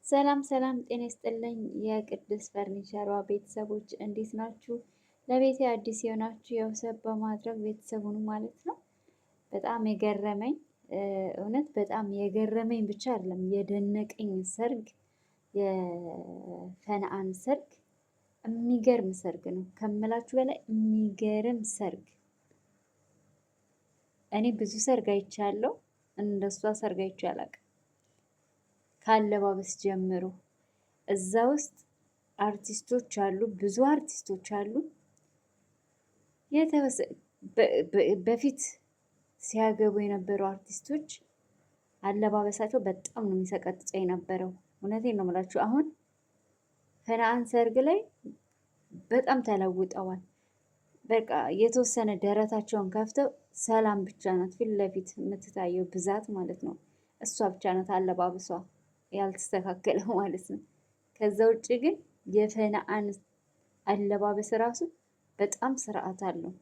ሰላም ሰላም፣ ጤና ይስጥልኝ የቅድስት ፈርኒቸሯ ቤተሰቦች እንዴት ናችሁ? ለቤቴ አዲስ የሆናችሁ ያው ሰብ በማድረግ ቤተሰቡን ማለት ነው። በጣም የገረመኝ እውነት በጣም የገረመኝ ብቻ አይደለም የደነቀኝ ሰርግ የፈነአን ሰርግ የሚገርም ሰርግ ነው ከምላችሁ በላይ የሚገርም ሰርግ። እኔ ብዙ ሰርግ አይቻለሁ፣ እንደሷ ሰርግ አይቼ አላውቅም። ካለባበስ ጀምሮ እዛ ውስጥ አርቲስቶች አሉ፣ ብዙ አርቲስቶች አሉ። በፊት ሲያገቡ የነበሩ አርቲስቶች አለባበሳቸው በጣም ነው የሚሰቀጥጠው የነበረው። እውነቴን ነው የምላችሁ። አሁን ፈነአን ሰርግ ላይ በጣም ተለውጠዋል። በቃ የተወሰነ ደረታቸውን ከፍተው ሰላም ብቻ ናት ፊት ለፊት የምትታየው ብዛት ማለት ነው። እሷ ብቻ ናት አለባበሷ ያልተስተካከለው ማለት ነው። ከዛ ውጭ ግን የፈነአን አለባበስ ራሱ በጣም ስርዓት አለው።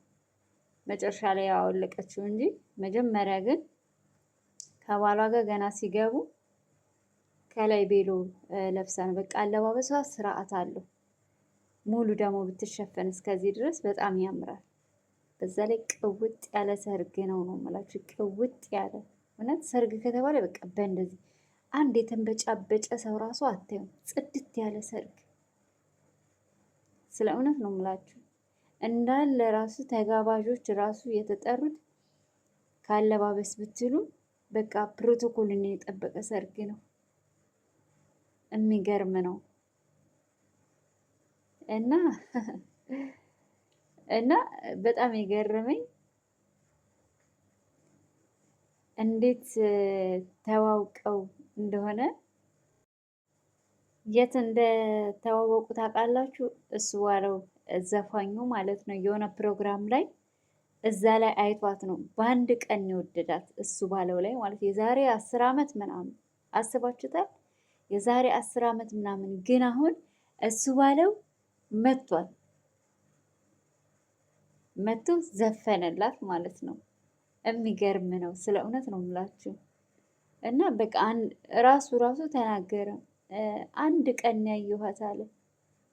መጨረሻ ላይ ያወለቀችው እንጂ መጀመሪያ ግን ከባሏ ጋር ገና ሲገቡ ከላይ ቤሎ ለብሳ ነው። በቃ አለባበሷ ስርዓት አለው። ሙሉ ደግሞ ብትሸፈን እስከዚህ ድረስ በጣም ያምራል። በዛ ላይ ቅውጥ ያለ ሰርግ ነው የምላችሁ። ቅውጥ ያለ እውነት ሰርግ ከተባለ በቃ በእንደዚህ አንድ የተንበጫበጨ ሰው ራሱ አታዩም። ጽድት ያለ ሰርግ ስለ እውነት ነው የምላችሁ። እንዳለ ራሱ ተጋባዦች ራሱ የተጠሩት ካለባበስ ብትሉ በቃ ፕሮቶኮልን የጠበቀ ሰርግ ነው። የሚገርም ነው እና እና በጣም የገረመኝ እንዴት ተዋውቀው እንደሆነ የት እንደተዋወቁ ታውቃላችሁ? እሱ ዋለው ዘፋኙ ማለት ነው። የሆነ ፕሮግራም ላይ እዛ ላይ አይቷት ነው በአንድ ቀን የወደዳት እሱ ባለው ላይ ማለት የዛሬ 10 ዓመት ምናምን አስባችሁታል? የዛሬ 10 ዓመት ምናምን ግን አሁን እሱ ባለው መጥቷል። መጥቶ ዘፈነላት ማለት ነው። የሚገርም ነው። ስለ እውነት ነው የምላችሁ። እና በቃ ራሱ ተናገረ። አንድ ቀን ያየኋት አለ።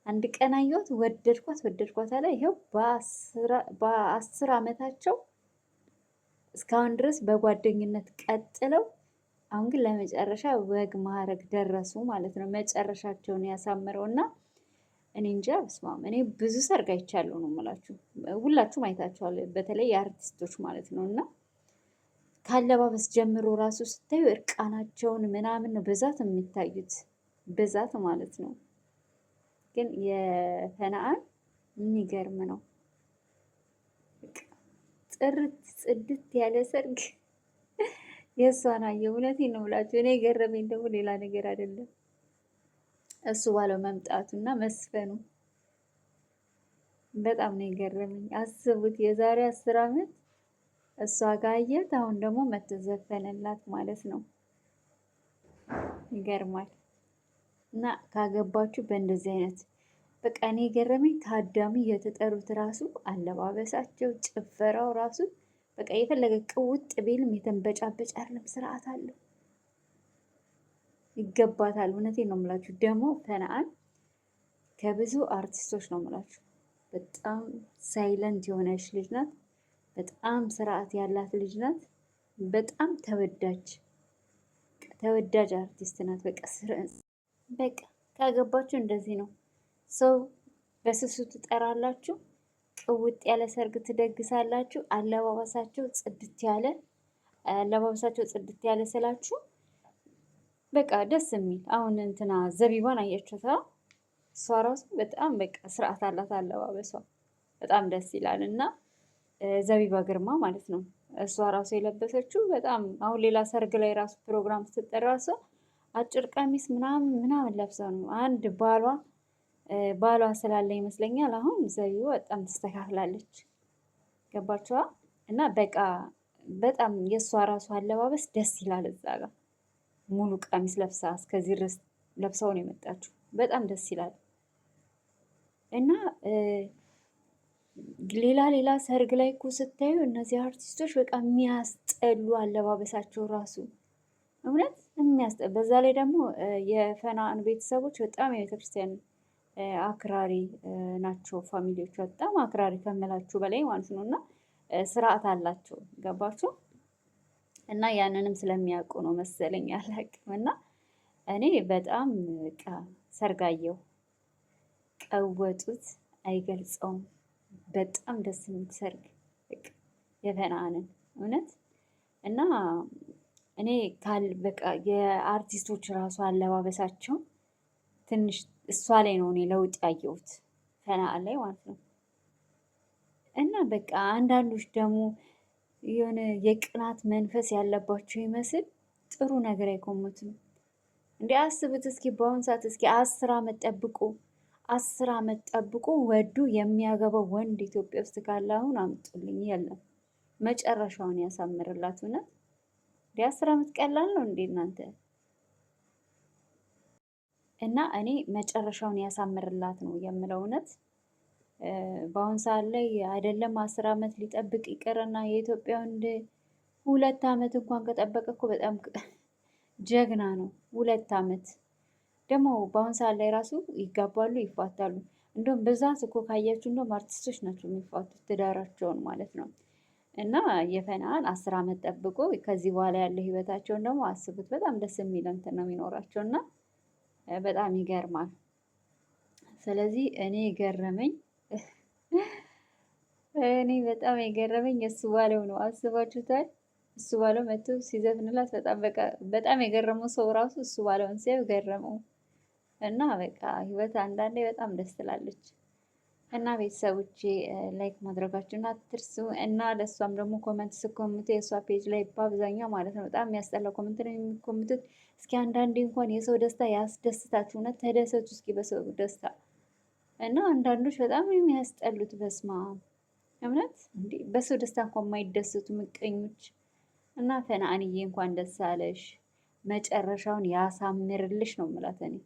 አንድ ቀን አየኋት፣ ወደድኳት አለ። ይኸው በ10 ዓመታቸው እስካሁን ድረስ በጓደኝነት ቀጥለው አሁን ግን ለመጨረሻ ወግ ማዕረግ ደረሱ ማለት ነው። መጨረሻቸውን ያሳምረው እና እኔ እንጃ በስማም። እኔ ብዙ ሰርግ አይቻለሁ ነው የምላችሁ። ሁላችሁም አይታችኋል፣ በተለይ የአርቲስቶች ማለት ነው። እና ካለባበስ ጀምሮ ራሱ ስታዩ እርቃናቸውን ምናምን ነው በዛት የሚታዩት፣ በዛት ማለት ነው። ግን የፈነአን የሚገርም ነው። ጥርት ጽድት ያለ ሰርግ የእሷን አየሁ። እውነቴን ነው የምላችሁ። እኔ የገረመኝ ደግሞ ሌላ ነገር አይደለም እሱ ባለው መምጣቱና መስፈኑ በጣም ነው የገረመኝ። አስቡት የዛሬ 10 ዓመት እሷ ጋር አየት፣ አሁን ደግሞ መተዘፈነላት ማለት ነው። ይገርማል። እና ካገባችሁ በእንደዚህ አይነት በቃ እኔ የገረመኝ ታዳሚ የተጠሩት ራሱ አለባበሳቸው፣ ጭፈራው ራሱ በቃ የፈለገ ቅውጥ ቢልም የተንበጫበጭ አይደለም፣ ስርዓት አለው። ይገባታል። እውነቴን ነው የምላችሁ። ደግሞ ፈነአን ከብዙ አርቲስቶች ነው የምላችሁ በጣም ሳይለንት የሆነች ልጅ ናት። በጣም ስርዓት ያላት ልጅ ናት። በጣም ተወዳጅ አርቲስት ናት። በቃ ካገባችሁ እንደዚህ ነው። ሰው በስሱ ትጠራላችሁ፣ ቅውጥ ያለ ሰርግ ትደግሳላችሁ። አለባበሳቸው ጽድት ያለ ስላችሁ በቃ ደስ የሚል አሁን እንትና ዘቢባን አያችሁታ? እሷ ራሱ በጣም በቃ ስርዓት አላት አለባበሷ በጣም ደስ ይላል። እና ዘቢባ ግርማ ማለት ነው። እሷ ራሱ የለበሰችው በጣም አሁን ሌላ ሰርግ ላይ ራሱ ፕሮግራም ስትጠራ ሰው አጭር ቀሚስ ምናምን ለብሳ ነው። አንድ ባሏ ስላለ ይመስለኛል አሁን ዘቢባ በጣም ተስተካክላለች። ገባችኋ? እና በቃ በጣም የእሷ ራሱ አለባበስ ደስ ይላል። እዛ ጋር ሙሉ ቀሚስ ለብሳ እስከዚህ ድረስ ለብሳው ነው የመጣችው። በጣም ደስ ይላል። እና ሌላ ሰርግ ላይ እኮ ስታዩ እነዚህ አርቲስቶች በቃ የሚያስጠሉ አለባበሳቸው ራሱ እውነት በዛ ላይ ደግሞ የፈናን ቤተሰቦች በጣም የቤተክርስቲያን አክራሪ ናቸው። ፋሚሊዎቹ በጣም አክራሪ ከምላችሁ በላይ ማለት ነው። እና ስርዓት አላቸው። ገባችሁ? እና ያንንም ስለሚያውቁ ነው መሰለኝ አላውቅም። እና እኔ በጣም ሰርጋየው ቀወጡት አይገልጸውም። በጣም ደስ የሚል ሰርግ የፈናንን እውነት እና እኔ በቃ የአርቲስቶች ራሱ አለባበሳቸው ትንሽ እሷ ላይ ነው እኔ ለውጥ ያየሁት ፈና ላይ ማለት ነው። እና በቃ አንዳንዶች ደግሞ የሆነ የቅናት መንፈስ ያለባቸው ይመስል ጥሩ ነገር አይኮሙትም። እንዲ አስቡት እስኪ በአሁኑ ሰዓት እስኪ 10 ዓመት ጠብቆ 10 ዓመት ጠብቆ ወዱ የሚያገባው ወንድ ኢትዮጵያ ውስጥ ካለ አሁን አምጡልኝ። የለም መጨረሻውን ያሳምርላት። እውነት የ10 ዓመት ቀላል ነው እንዴ እናንተ? እና እኔ መጨረሻውን ያሳምርላት ነው የምለው እውነት። በአሁን ሰዓት ላይ አይደለም 10 ዓመት ሊጠብቅ ይቅርና የኢትዮጵያ ወንድ 2 ዓመት እንኳን ከጠበቀ እኮ በጣም ጀግና ነው። 2 ዓመት ደግሞ በአሁን ሰዓት ላይ ራሱ ይጋባሉ፣ ይፋታሉ። እንደውም ብዛት እኮ ካያችሁ እንደውም አርቲስቶች ናቸው የሚፋቱት ትዳራቸውን ማለት ነው። እና የፈናን 10 ዓመት ጠብቆ ከዚህ በኋላ ያለ ህይወታቸውን ደግሞ አስቡት። በጣም ደስ የሚል እንትን ነው የሚኖራቸው እና በጣም ይገርማል። ስለዚህ እኔ ገረመኝ እኔ በጣም የገረመኝ እሱ ባለው ነው። አስባችሁታል? እሱ ባለው መጥቶ ሲዘፍንላት በጣም የገረመው ሰው ራሱ እሱ ባለውን ሲያዩ ገረመው። እና በቃ ህይወት አንዳንዴ በጣም ደስ ትላለች። እና ቤተሰቦቼ ላይክ ማድረጋችሁን አትርሱ። እና ለእሷም ደግሞ ኮመንት ስኮምቱ የእሷ ፔጅ ላይ በአብዛኛው ማለት ነው በጣም የሚያስጠላ ኮመንት ነው የሚኮምቱት። እስኪ አንዳንዴ እንኳን የሰው ደስታ ያስደስታችሁ፣ እውነት ተደሰቱ እስኪ በሰው ደስታ። እና አንዳንዶች በጣም የሚያስጠሉት በስማ እምነት እንዴ በሰው ደስታ እንኳን የማይደሰቱ ምቀኞች። እና ፈናንዬ እንኳን ደስ አለሽ፣ መጨረሻውን ያሳምርልሽ ነው የምላት እኔ።